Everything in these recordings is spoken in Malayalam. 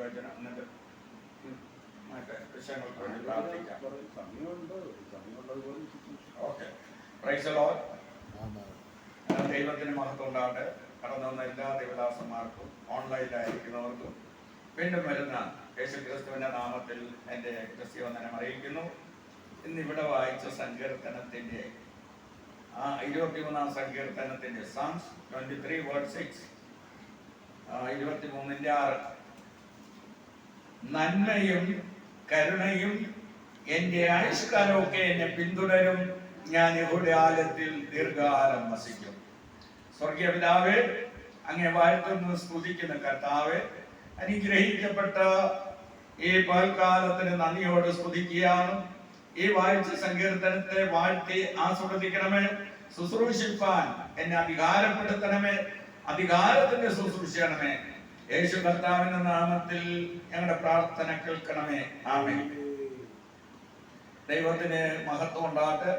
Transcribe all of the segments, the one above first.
ദൈവവചനം എന്നിട്ട് മറ്റേ വിഷയങ്ങൾക്ക് വേണ്ടി പ്രാർത്ഥിക്കാം. Okay, praise the Lord. ദൈവത്തിന് മഹത്വം ഉണ്ടാകട്ടെ. കടന്നു വന്ന എല്ലാ ദേവദാസന്മാർക്കും ഓൺലൈനിലായിരിക്കുന്നവർക്കും വീണ്ടും വരുന്ന യേശു ക്രിസ്തുവിന്റെ നാമത്തിൽ എൻ്റെ ക്രിസ്തുവന്ദനം അറിയിക്കുന്നു. ഇന്നിവിടെ വായിച്ച സങ്കീർത്തനത്തിന്റെ 23-ാം സങ്കീർത്തനത്തിന്റെ Psalms 23:6 23:6 നന്മയും കരുണയും എൻ്റെ ആയുഷ്കാലമൊക്കെ എന്നെ പിന്തുടരും, ഞാൻ യഹോവയുടെ ആലയത്തിൽ ദീർഘകാലം വസിക്കും. സ്വർഗീയ പിതാവേ, അങ്ങേ വാഴ്ത്തുന്നു സ്തുതിക്കുന്ന കർത്താവേ, അനുഗ്രഹിക്കപ്പെട്ട ഈ പൽക്കാലത്തിന് നന്ദിയോട് സ്തുതിക്കുകയാണ്. ഈ വായിച്ച സങ്കീർത്തനത്തെ വാഴ്ത്തി ആസ്വദിക്കണമേ. ശുശ്രൂഷിപ്പാൻ എന്നെ അധികാരപ്പെടുത്തണമേ, അധികാരത്തിന്റെ ശുശ്രൂഷണമേ. യേശു കർത്താവിന്റെ നാമത്തിൽ ഞങ്ങളുടെ പ്രാർത്ഥന കേൾക്കണമേ. ആമേൻ. ദൈവത്തിന് മഹത്വം ഉണ്ടാകട്ടെ.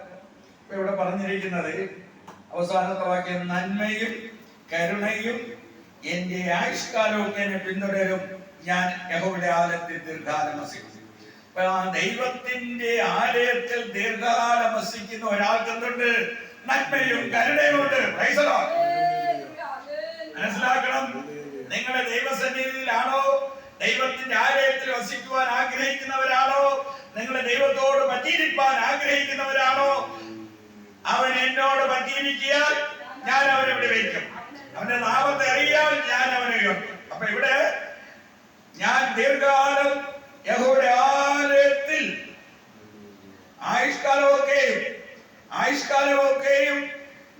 ഇവിടെ പറഞ്ഞിരിക്കുന്നത് അവസാനത്തെ വാക്യം, നന്മയും കരുണയും എന്റെ ആയുഷ്കാലമൊക്കെ എന്നെ പിന്തുടരും, ഞാൻ യഹോവയുടെ ആലയത്തിൽ ദീർഘകാലം വസിക്കും. ദൈവത്തിന്റെ ആലയത്തിൽ ദീർഘകാലം വസിക്കുന്ന ഒരാൾക്ക് എന്തുണ്ട്? നന്മയും കരുണയും ഉണ്ട്. മനസ്സിലാക്കണം. നിങ്ങളുടെ ദൈവസന്നിധിയിലാണോ, ദൈവത്തിന്റെ ആലയത്തിൽ വസിക്കുവാൻ ആഗ്രഹിക്കുന്നവരാണോ, നിങ്ങൾ ദൈവത്തോട് പറ്റിയിരിക്കാൻ ആഗ്രഹിക്കുന്നവരാണോ, അവൻ എന്നോട് പറ്റിയിരിക്കാൻ ഞാൻ അവനെ വയ്ക്കും, അവന്റെ നാമത്തെ അറിയാൻ ഞാൻ അവനെ ഉയർത്തും. അപ്പൊ ഇവിടെ ഞാൻ ദീർഘകാലം യഹോവയുടെ ആലയത്തിൽ ആയുഷ്കാലമൊക്കെയും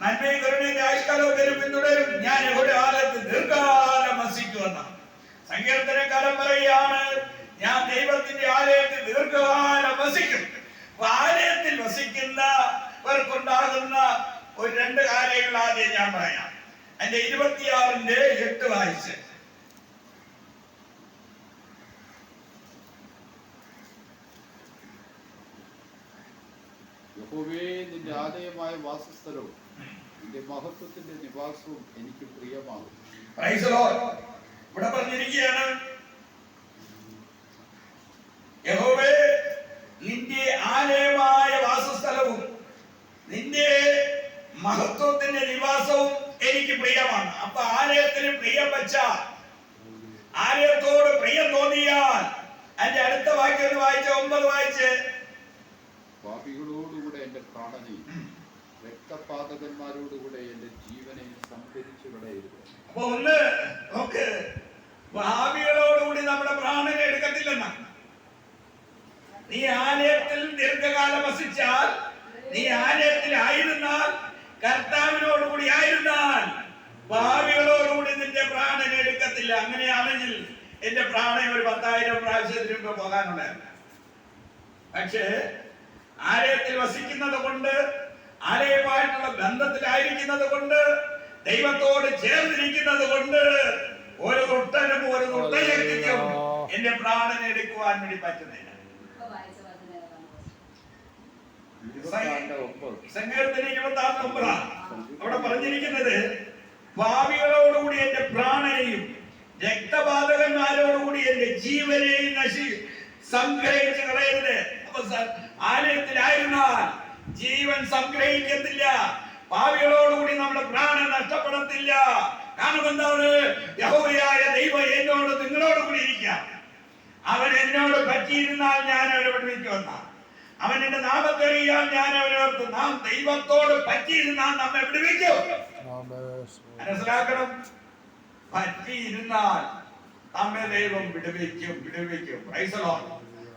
നന്മയും കരുണയും ആയുഷ്കാലമൊക്കെയും പിന്തുടരും, ഞാൻ യഹോവയുടെ ആലയത്തിൽ ദീർഘകാലം വസിക്കുമെന്നാണ് സങ്കീർത്തനക്കാരൻ പറയുകയാണ്. ഞാൻ ദൈവത്തിന്റെ ആലയത്തിൽ ദീർഘകാലം വസിക്കും. ആലയത്തിൽ വസിക്കുന്നവർക്കുണ്ടാകുന്ന ഒരു 2 കാര്യങ്ങൾ ആദ്യം ഞാൻ പറയാം. അതിന്റെ 26:8 വായിച്ച്. യഹോവേ, നിന്റെ ആലയമായ വാസസ്ഥലവും നിന്റെ മഹത്വത്തിന്റെ നിവാസവും എനിക്ക് പ്രിയമാകും. Praise the Lord. ഇവിടെ പറഞ്ഞിരിക്കുകയാണ്, യഹോവേ, നിന്റെ ആലയമായ വാസസ്ഥലവും നിന്റെ മഹത്വത്തിന്റെ നിവാസവും എനിക്ക് പ്രിയമാണ്. അപ്പൊ ആലയത്തിന് പ്രിയം വെച്ച, ആലയത്തോട് പ്രിയം തോന്നിയാൽ, അതിന്റെ അടുത്ത വാക്യം വായിച്ച 9 വായിച്ച്. പാപികളോടുകൂടെ എന്റെ പ്രാണനെയും രക്തപാതകന്മാരോടുകൂടെ എന്റെ ജീവനെയും സംഭരിച്ചു കളയരുത്. അപ്പൊ ഒന്ന് നോക്ക്, പാപികളോടുകൂടി നമ്മുടെ പ്രാണനെ എടുക്കത്തില്ലെന്ന. നീ ആലയത്തിൽ ദീർഘകാലം വസിച്ചാൽ, നീ ആലയത്തിൽ ആയിരുന്നാൽ, കർത്താവിനോടുകൂടി ആയിരുന്നാൽ, പാപികളോടുകൂടി നിന്റെ പ്രാണനെ എടുക്കത്തില്ല. അങ്ങനെയാണെങ്കിൽ എന്റെ പ്രാണൻ ഒരു 10,000 പ്രാവശ്യത്തിന് മുമ്പ് പോകാനുണ്ടായിരുന്നു. പക്ഷേ ആലയത്തിൽ വസിക്കുന്നത് കൊണ്ട്, ആലയമായിട്ടുള്ള ബന്ധത്തിലായിരിക്കുന്നത് കൊണ്ട്, ദൈവത്തോട് ചേർന്നിരിക്കുന്നത് കൊണ്ട് ഒരു ദുഷ്ടനും ഒരു ദുഷ്ടശക്തിക്കും എന്റെ പ്രാണനെ എടുക്കുവാൻ വേണ്ടി പറ്റുന്നില്ല. സങ്കീർത്തനം 26:9 അവിടെ പറഞ്ഞിരിക്കുന്നത്, പാപികളോടുകൂടി എന്റെ പ്രാണനെയും രക്തപാതകന്മാരോടുകൂടി എന്റെ ജീവനെയും സംഗ്രഹിച്ച് കളയരുത്. അപ്പൊ ആലയത്തിലായിരുന്നാൽ ജീവൻ സംഗ്രഹിക്കത്തില്ല, പാപികളോടുകൂടി നമ്മുടെ പ്രാണൻ നഷ്ടപ്പെടത്തില്ല. കാരണം എന്താണ്? യഹോവയായ ദൈവം എന്നോട് നിങ്ങളോട് കൂടി ഇരിക്കാം. അവൻ എന്നോട് പറ്റിയിരുന്നാൽ ഞാൻ അവനെ വിടുവിക്കുമെന്ന, അവൻ എന്റെ നാമത്തെ അറിയാൻ ഞാൻ അവനെ ഓർത്ത്. നാം ദൈവത്തോട് പറ്റിയിരുന്നാൽ നമ്മെ വിടുവിക്കും. മനസ്സിലാക്കണം, പറ്റിയിരുന്നാൽ നമ്മെ ദൈവം വിടുവിക്കും. Praise the Lord.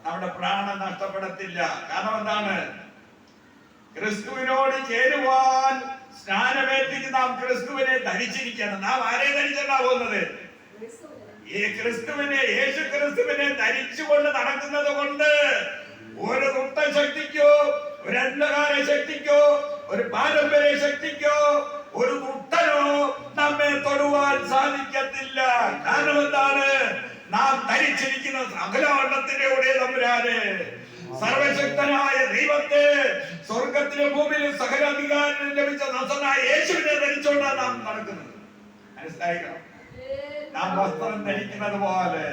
നമ്മുടെ പ്രാണൻ നഷ്ടപ്പെടത്തില്ല. കാരണം എന്താണ്? ക്രിസ്തുവിനോട് ചേരുവാൻ സ്നാനമേറ്റിച്ച് നാം ക്രിസ്തുവിനെ ധരിച്ചിരിക്കണം. നാം ആരെ ധരിച്ചാ പോകുന്നത്? ഈ ക്രിസ്തുവിനെ, യേശു ക്രിസ്തുവിനെ ധരിച്ചുകൊണ്ട് നടക്കുന്നത് കൊണ്ട് ഒരു ദുഷ്ടശക്തിക്കോ, ഒരു അന്ധകാര ശക്തിക്കോ, ഒരു പാരമ്പര്യ ശക്തിക്കോ, ഒരു ദുഷ്ടനോ നമ്മെ തൊടുവാൻ സാധിക്കത്തില്ല. കാരണം എന്താണ്? നാം ധരിച്ചിരിക്കുന്ന സകലവണ്ണത്തിന്റെ കൂടെ തമ്പുരാനെ, സർവശക്തനായ ദൈവത്തെ, സ്വർഗത്തിലും ഭൂമിയിലും സകല അധികാരം ലഭിച്ച നസനായ യേശുവിനെ ധരിച്ചുകൊണ്ടാണ് നാം നടക്കുന്നത്. മനസ്സിലാക്കണം. നാം വസ്ത്രം ധരിക്കുന്നത് പോലെ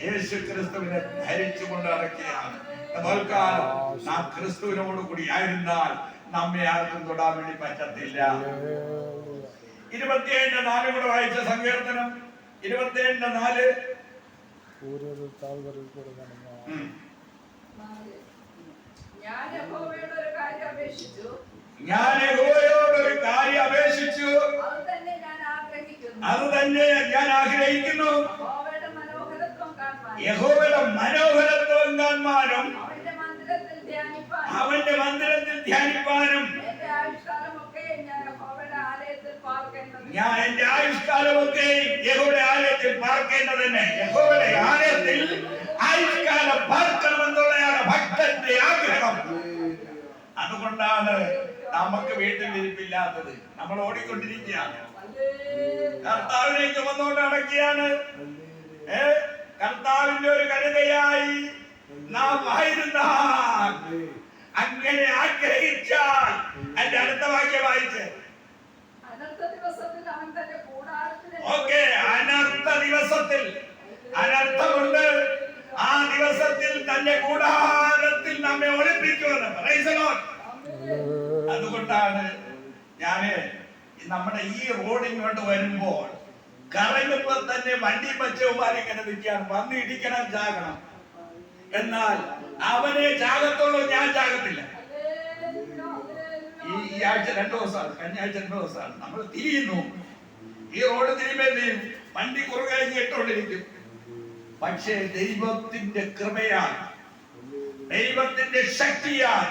യേശു ക്രിസ്തുവിനെ ധരിച്ചുകൊണ്ട് നടക്കുകയാണ്. തൽക്കാലം നാം ക്രിസ്തുവിനോട് കൂടി ആയിരുന്നാൽ നമ്മെ ആർക്കും തൊടാൻ വേണ്ടി പറ്റത്തില്ല. 27:4 കൂടെ വായിച്ച സങ്കീർത്തനം 27:4. ഞാൻ യഹോവയോട് ഒരു കാര്യം അപേക്ഷിച്ചു, അത് തന്നെ ഞാൻ ആഗ്രഹിക്കുന്നു. യഹോവയുടെ മനോഹരത്വം കാണുവാനും അവന്റെ മന്ദിരത്തിൽ ധ്യാനിപ്പാനും ഞാൻ എന്റെ ആയുഷ്കാലമൊക്കെ യഹോവയുടെ ആലയത്തിൽ പാർക്കേണ്ടതന്നെ. യഹോവയുടെ ആലയത്തിൽ ആയുഷ്കാലം പാർക്കണമെന്നുള്ളതാണ് ഭക്തന്റെ ആഗ്രഹം. അതുകൊണ്ടാണ് നമുക്ക് വീട്ടിൽ ഇരിപ്പില്ലാത്തത്. നമ്മൾ ഓടിക്കൊണ്ടിരിക്കുകയാണ്, കർത്താവിലേക്ക് വന്നുകൊണ്ട് നടക്കുകയാണ്. കർത്താവിന്റെ ഒരു കരുതയായി നാം ആയിരുന്നാൽ, അങ്ങനെ ആഗ്രഹിച്ചാൽ, എന്റെ അടുത്ത വാക്യം വായിച്ച്. ഓക്കെ, അനർത്ഥ ദിവസത്തിൽ അനർത്ഥമുണ്ട്. ആ ദിവസത്തിൽ തന്റെ കൂടാരത്തിൽ നമ്മെ ഒളിപ്പിക്കുമെന്ന്. Praise the Lord. അതുകൊണ്ടാണ് ഞാന് നമ്മുടെ ഈ റോഡിങ്ങോട്ട് വരുമ്പോൾ കറങ്ങുമ്പോ തന്നെ വണ്ടി പച്ചവന്മാരിങ്ങനെ നിൽക്കുകയാണ്. വന്ന് ഇടിക്കണം, ചാകണം. എന്നാൽ അവനെ ചാകത്തുള്ളൂ, ഞാൻ ചാകത്തില്ല. ഈ ആഴ്ച 2 ദിവസമാണ്, കഴിഞ്ഞ ആഴ്ച 2 ദിവസമാണ് നമ്മൾ തിരിയുന്നു. ഈ റോഡ് തിരിയുമ്പോൾ വണ്ടി കുറുകെ ഇട്ടുകൊണ്ടിരിക്കും. പക്ഷേ ദൈവത്തിന്റെ കൃപയാൽ, ദൈവത്തിന്റെ ശക്തിയാൽ